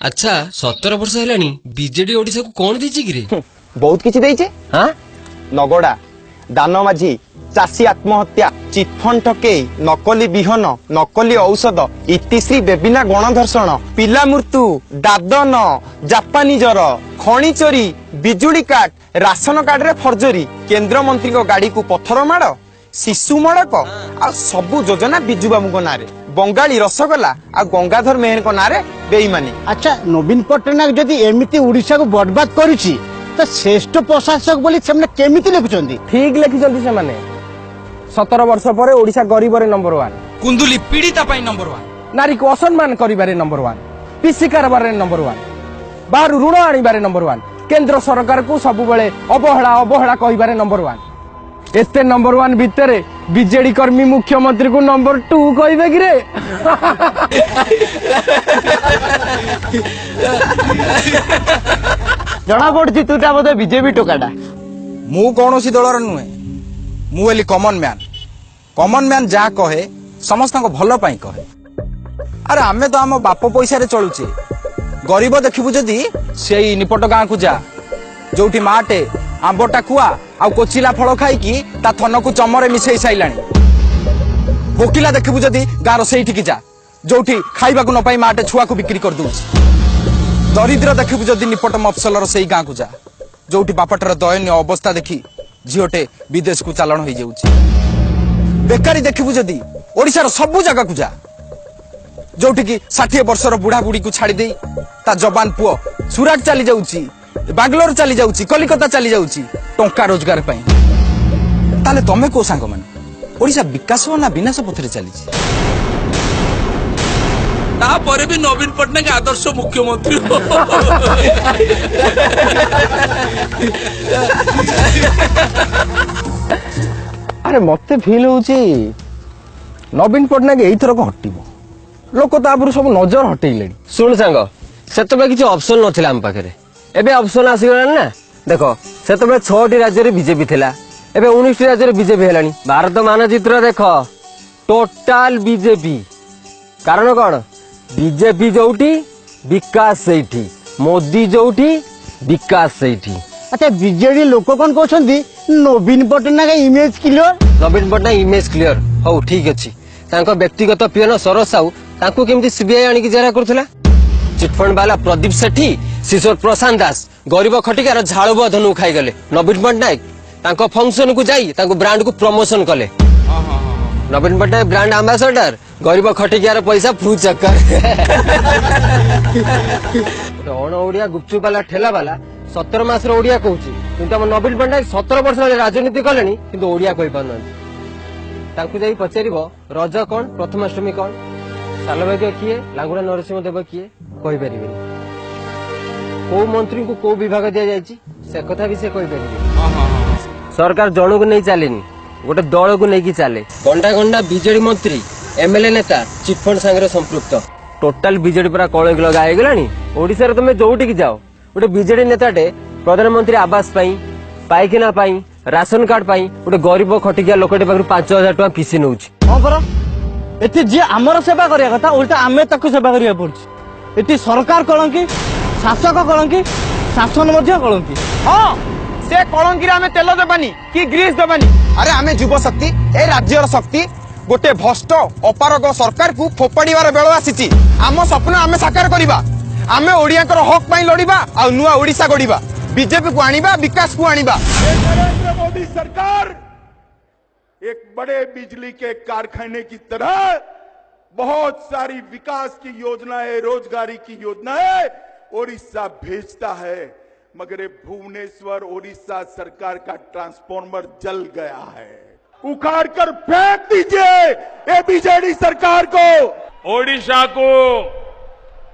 अच्छा 17 वर्ष है बीजेडी ओडिशा को कौन दीची कि रे? बहुत किछि देइछे। हां नगड़ा दान माझी चाषी आत्महत्या चिटफंड ठकेई नकली बिहन नकली औषध इतिश्री बेबिना गणधर्षण पिला मृत्यु दादन जापानी जर खणी चोरी बिजुली काट राशन कार्ड रे फर्जरी केंद्र मंत्री को गाड़ी को पत्थर माड़ शिशु मड़क आ सबु योजना बिजू बाबू ना बंगाली रसगोल्ला आ गंगाधर मेहर को नारे बेईमानी। अच्छा नवीन पट्टनायक जदि एमिति ओडिशा को बर्बाद करिछि तो श्रेष्ठ प्रशासक बोली सेमने केमिति लिखुचंदी? ठीक लिखिचंदी से माने 17 वर्ष पर ओडिशा गरीब रे नंबर 1 कुंदुली पीड़िता पाई नंबर 1 नारी को असम्मान करिबारे नंबर 1 पीसी कारबारे नंबर 1 बाहर ऋण आनिबारे नंबर 1 केंद्र सरकार को सब बेले अवहेला अवहेला कहिबारे नंबर 1 एते नंबर 1 भितरे बीजेडी कर्मी मुख्यमंत्री को नंबर 2 कहिबे कि रे? जना पड़छि तुटा बोधे बीजेपी टोकाटा। मु कौनसी दलर नुहे मु हेली कॉमन मैन जा कहे समस्त को भल पाई कहे। अरे आमे तो आम बाप पैसा रे चलुचे गरीब देखिबु जदी सेई निपट गाँ को जा जोठी माटे आंब टाकुआ आ कोचिला फल खाई ता थन को चमरे मिसई साइलानी भोकिला देखिबु जदी गाँर सेठी जा जोठी खाइबा को न पाई माटे छुआ को बिक्री कर दूची दरिद्र देखिबु जदी निपट मफसलर सेई गाँ को जा जोठी बापटर दयनीय अवस्था देखी झीटे विदेश को चालाण हो जाउची बेकारी देखिबु जदी ओडिशार सबु जगह को जा जोठी की 60 वर्षर बुढ़ा बुढ़ी को छाड़ी दे ता जवान पुओ सुराट चली जाउची बांग्लोर चली जाउची कलिकता चली जाउची टंका रोजगार पाई ताले तमे को सांग माने ओडिशा विकास ना विनाश पथरे चली तापर भी नवीन पट्टनायक आदर्श मुख्यमंत्री अरे मते फील होची नवीन पट्टनायक एई थरक हटिबो लोक तापर सब नजर हटेइलेनी। सुन सांग से किसी ऑप्शन नथिला हम पाखरे एबे ऑप्शन आसीगलानी ना देख से 6टी राज्य रे बीजेपी थिला एबे 19टी राज्य रे बीजेपी हेलानी भारत मानचित्र देख टोटाल बीजेपी कारण कौन बीजेपी जोठी विकास सेठी मोदी जोठी विकास सेठी। अच्छा बीजेडी लोक कौन कहछंदी नवीन पट्टनायक इमेज क्लियर नवीन पट्टनायक इमेज क्लियर हो ठीक अच्छी तांको व्यक्तिगत पियन सरोज साहू तांको केमती सीबीआई आनी जेरा करथला चिटफंड वाला प्रदीप सेठी शिशोर प्रशांत दास गरीब खटिकार झाड़ू धनु खाई गले नवीन पट्टनायक तांको फंक्शन को जाई तांको ब्रांड को प्रमोशन कले नवीन पट्टनायक ब्रांड एम्बेसडर गरीब खटिकार पैसा फू चक्कर अण ओडिया गुपचुप वाला ठेला वाला 17 मास ओडिया कहूची किंतु हम नवीन पट्टनायक 17 वर्ष राजनीति कले किंतु ओडिया कहि पारन जाई पचारिबो रज कौन प्रथमाष्टमी कौन सालभाग्य किए लांगुड़ा नरसिंह देव किए कहि परिबेनी को मंत्री को को विभाग दिया जायछि से कथा भी से कहि परिबेनी। सरकार जणु को नहीं चलेनी गोटे दल को नहीं चले गंडा गंडा बीजेडी मंत्री एमएलए नेता चिटफंड संगे संपृक्त टोटाल बीजेडी पूरा कलंक लगा गलानी ओडिसा रे तुमे जोठी की जाओ गोटे बीजेडी नेताटे प्रधानमंत्री आवास पाइखाना राशन कार्ड गोटे गरीब खटिकिया लोकटे पाखरु 5000 टका फीस नउछि। हां पर एति जे हमर सेवा करिया कथा उल्टा आमे ताकू सेवा करिया पड़छि एति सरकार कलंकी शासक कलंकी शासन मध्य कलंकी। हां से कलंकी रे आमे तेल देबानी कि ग्रीस देबानी। अरे आमे युवा शक्ति ए राज्यर शक्ति गोटे भ्रष्ट अपारग सरकार को फोपाड़ीबार बेଳ आसीची आम स्वप्न आमे साकार करिबा आमे ओडियाकर हक पई लड़िबा आ नुआ ओडिशा गड़िबा बीजेपी को आनिबा विकास को आनिबा। नरेंद्र मोदी सरकार एक बड़े बिजली के कारखाने की तरह बहुत सारी विकास की योजनाएं रोजगारी की योजनाएं ओडिशा भेजता है मगर भुवनेश्वर ओडिशा सरकार का ट्रांसफार्मर जल गया है उखाड़ कर फेंक दीजिए ये बीजेडी सरकार को। ओडिशा को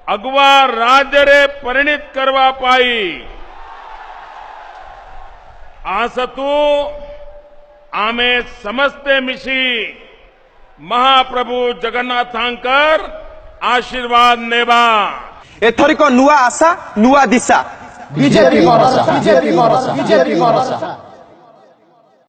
अगवा राज्य रे परिणित करवा पाई आसतु आमे समस्ते मिशी महाप्रभु जगन्नाथांकर आशीर्वाद नेबा एथरिक नुआ आशा नुआ दिशा बीजेपी भरोसा बीजेपी भरोसा बीजेपी भरोसा।